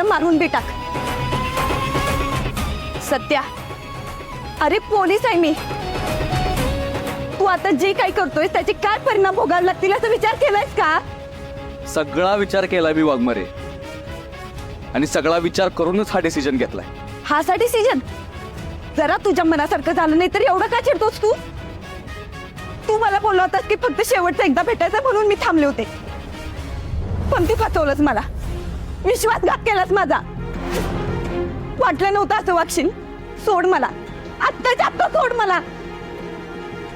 मारून बी टाक. सत्या, अरे पोलीस आहे मी. तू आता जे काय करतोय त्याचे काय परिणाम भोगावे लागतील असा विचार केलायस का? सगळा विचार केला मी वाघमारे, आणि सगळा विचार करूनच हा डिसिजन घेतलाय. हा सा डिसिजन जरा तुझ्या मनासारखं झालं नाही तर एवढं का चिडतोस तू? तू मला बोलला होतास की फक्त शेवटचं एकदा भेटायचं म्हणून मी थांबले होते, पण तू फसवलंस मला, विश्वासघात केलास माझा. वाटलं नव्हतं असं वागशील. सोड मला, आत्ताच्या आत्ता सोड मला.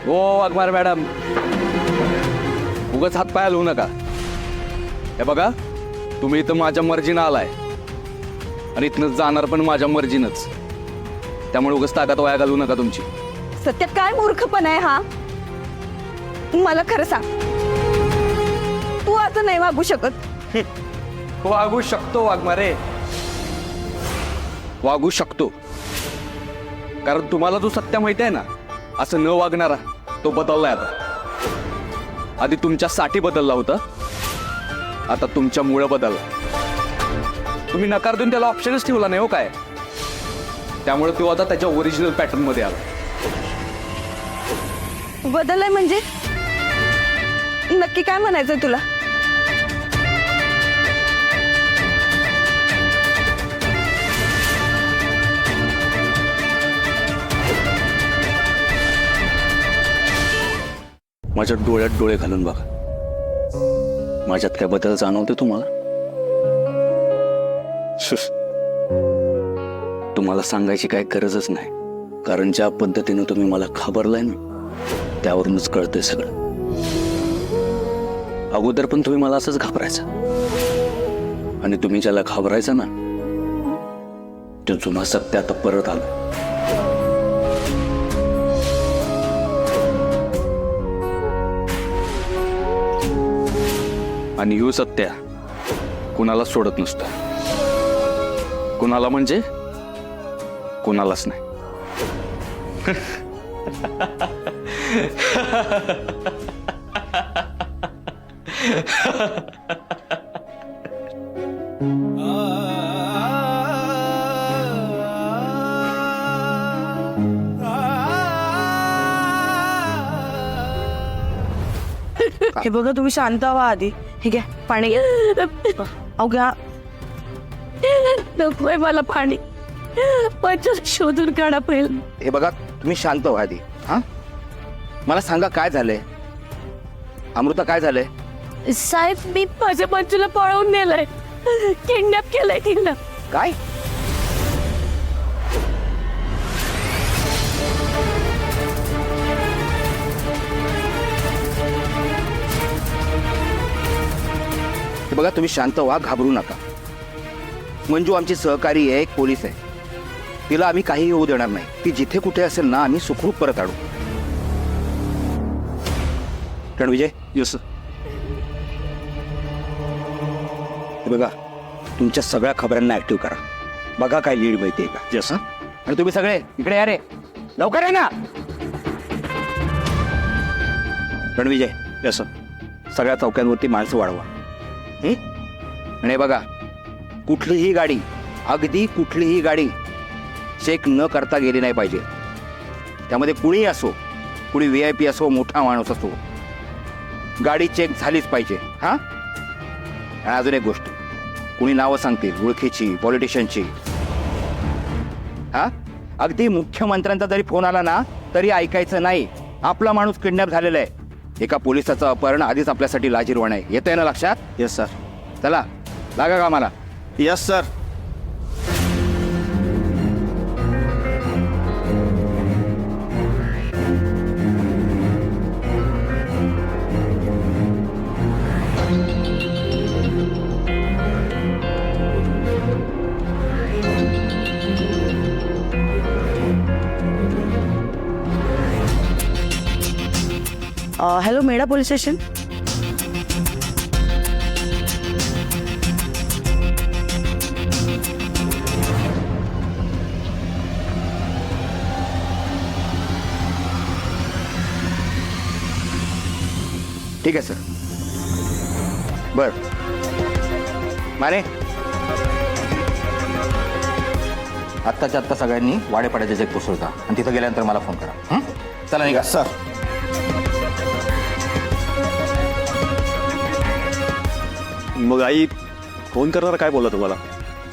ओ वाघमारे मॅडम, उगाच हात पाय हलवू नका. हे बघा, तुम्ही इथं माझ्या मर्जीनं आलाय आणि इथनं जाणार पण माझ्या मर्जीनंच. त्यामुळे उगाच ताकद वाया घालवू नका तुमची. सत्य, काय मूर्खपणा आहे हा? मला खरं सांग, तू असं नाही वागू शकत. वागू शकतो वाघमारे, वागू शकतो. कारण तुम्हाला जो सत्य माहिती आहे ना, असं न वागणारा, तो बदललाय आता. आधी तुमच्यासाठी बदलला होता, आता तुमच्यामुळे बदलला. तुम्ही नकार देऊन त्याला ऑप्शनच ठेवला नाही हो काय. त्यामुळे तो आता त्याच्या ओरिजिनल पॅटर्न मध्ये आला. बदललाय म्हणजे नक्की काय म्हणायचंय तुला? माझ्या डोळ्यात डोळे घालून बघा. माझ्यात काय बदल जाणवते तुम्हाला? तुम्हाला सांगायची काय गरजच नाही, कारण ज्या पद्धतीने तुम्ही मला घाबरलाय ना, त्यावरूनच कळतंय सगळं. अगोदर पण तुम्ही मला असंच घाबरायचा, आणि तुम्ही ज्याला घाबरायचा ना, तो जुना सत्य आता परत आला. आणि यू सत्या कुणाला सोडत नसतो. कुणाला म्हणजे कुणालाच नाही. हे बघा, तुम्ही शांत व्हा आधी. हे घ्या पाणी. अवघ्या नकोय मला पाणी. शोधून काढा पहिलं. हे बघा, तुम्ही शांत व्हा आधी. हा, मला सांगा काय झालंय? अमृता, काय झालंय? साहेब, मी माझ्या मंजूला पळवून नेलंय, किडनॅप केलंय. किडनॅप काय? हे बघा, तुम्ही शांत व्हा, घाबरू नका. मंजू आमची सहकारी आहे, एक पोलीस आहे. तिला आम्ही काही होऊ देणार नाही. ती जिथे कुठे असेल ना, आम्ही सुखरूप परत आणू. रणविजय, येस. हे बघा, तुमच्या सगळ्या खबरांना ऍक्टिव्ह करा. बघा काय लीड मिळते का. येस. आणि तुम्ही सगळे इकडे या रे, लवकर आहे ना. रणविजय, येस. सगळ्या चौक्यांवरती माणसं वाढवा. आणि बघा, कुठलीही गाडी, अगदी कुठलीही गाडी चेक न करता गेली नाही पाहिजे. त्यामध्ये कुणीही असो, कुणी VIP असो, मोठा माणूस असो, गाडी चेक झालीच पाहिजे. हा, आणि अजून एक गोष्ट, कुणी नावं सांगतील ओळखीची, पॉलिटिशियनची, हा, अगदी मुख्यमंत्र्यांचा जरी फोन आला ना तरी ऐकायचं नाही. आपला माणूस किडनॅप झालेला आहे. एका पोलिसाचं अपहरण आधीच आपल्यासाठी लाजिरवाण आहे. येतंय ना लक्षात? Yes sir. चला, लागा कामाला. Yes sir. Hello, Meda police station. ठीक आहे सर. बर, माने आत्ताच्या आत्ता सगळ्यांनी वाडेपाड्याचे चेक पुसवता आणि तिथं गेल्यानंतर मला फोन करा. हं? चला निघा. सर मग आई फोन करणार काय बोलला तुम्हाला?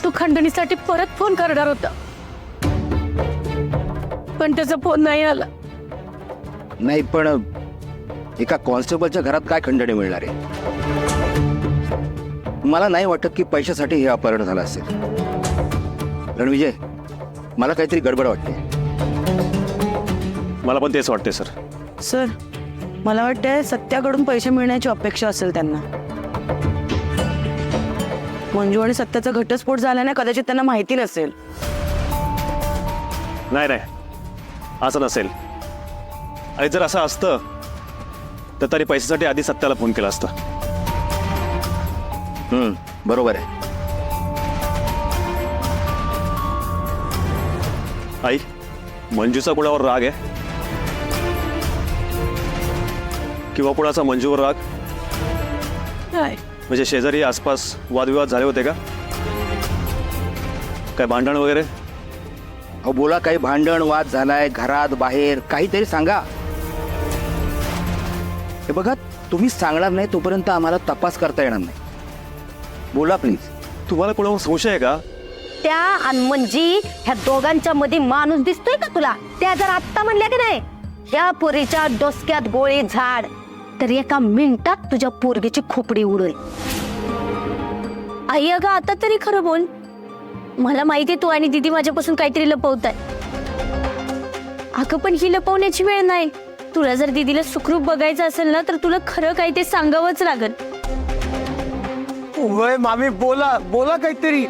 तू खंडणीसाठी परत फोन करणार होता, पण त्याचा फोन नाही आला. नाही, पण एका कॉन्स्टेबलच्या घरात काय खंडणी मिळणार आहे? मला नाही वाटत की पैशासाठी हे अपहरण झालं असेल. रणविजय, मला काहीतरी गडबड वाटते. मला पण तेच वाटते सर. सर मला वाटतंय सत्याकडून पैसे मिळण्याची अपेक्षा असेल त्यांना. मंजू आणि सत्याचा घटस्फोट झाल्याने कदाचित त्यांना माहिती नसेल. नाही नाही, असं नसेल. आणि जर असं असतं तर तरी पैशासाठी आधी सत्याला फोन केला असता. बरोबर आहे. आई, मंजूचा कुणावर राग आहे किंवा कुणाचा मंजूवर राग? नाही, म्हणजे शेजारी आसपास वादविवाद झाले होते का? काय भांडण वगैरे? अहो बोला, काही भांडण वाद झालाय घरात बाहेर, काहीतरी सांगा. हे बघा, तुम्ही सांगणार नाही तोपर्यंत आम्हाला तपास करता येणार नाही. बोला प्लीज. तुम्हाला कुणावर संशय आहे का? त्या आणि म्हणजे ह्या दोघांच्या मध्ये माणूस दिसतोय का तुला? त्या जर आत्ता म्हणल्या की नाही ह्या पोरीच्या डोसक्यात गोळी झाड, तर एका मिनिटात तुझ्या पोरगीची खोपडी उडेल. आई अगं आता तरी खरं बोल. मला माहिती तू आणि दीदी माझ्यापासून काहीतरी लपवताय. अगं पण ही लपवण्याची वेळ नाही. तुला जर दीदीला सुखरूप बघायचं असेल ना, तर तुला खरं काय ते सांगावंच लागल. वय मामी, बोला बोला काहीतरी.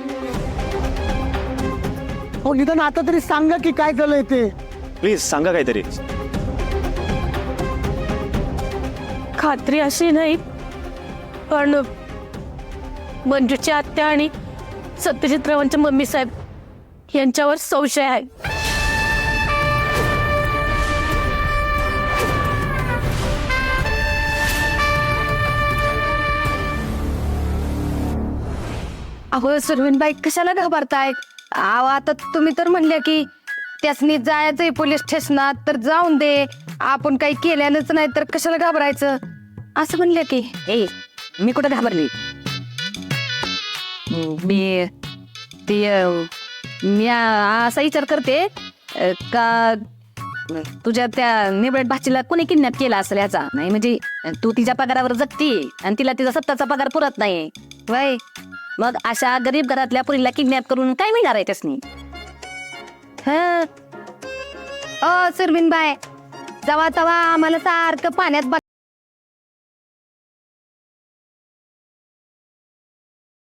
हो निदान आता तरी सांगा की काय झालंय ते. प्लीज सांगा काहीतरी. खात्री अशी नाही, पण मंजूची आत्या आणि सत्यजितरावांच्या मम्मी साहेब यांच्यावर संशय आहे. अहो सुरवीनबाई, कशाला घाबरताय? अहो आता तुम्ही तर म्हणल्या की त्यासनी जायचंय पोलीस स्टेशनात, तर जाऊन दे. आपण काही केल्यानंच नाही तर कशाला घाबरायचं असं म्हणल्या की. ए मी कुठे घाबरली? मी असा विचार करते का तुझ्या त्या निबळट भाचीला कोणी किडनॅप केला असेल याचा. नाही म्हणजे तू तिच्या पगारावर जगती आणि तिला तिचा सत्ताचा पगार पुरत नाही वय. मग अशा गरीब घरातल्या पुरीला किडनॅप करून काय मिळणार आहे त्यासनी? सुरवीनबाई, जवा तवा आम्हाला सारखं पाण्यात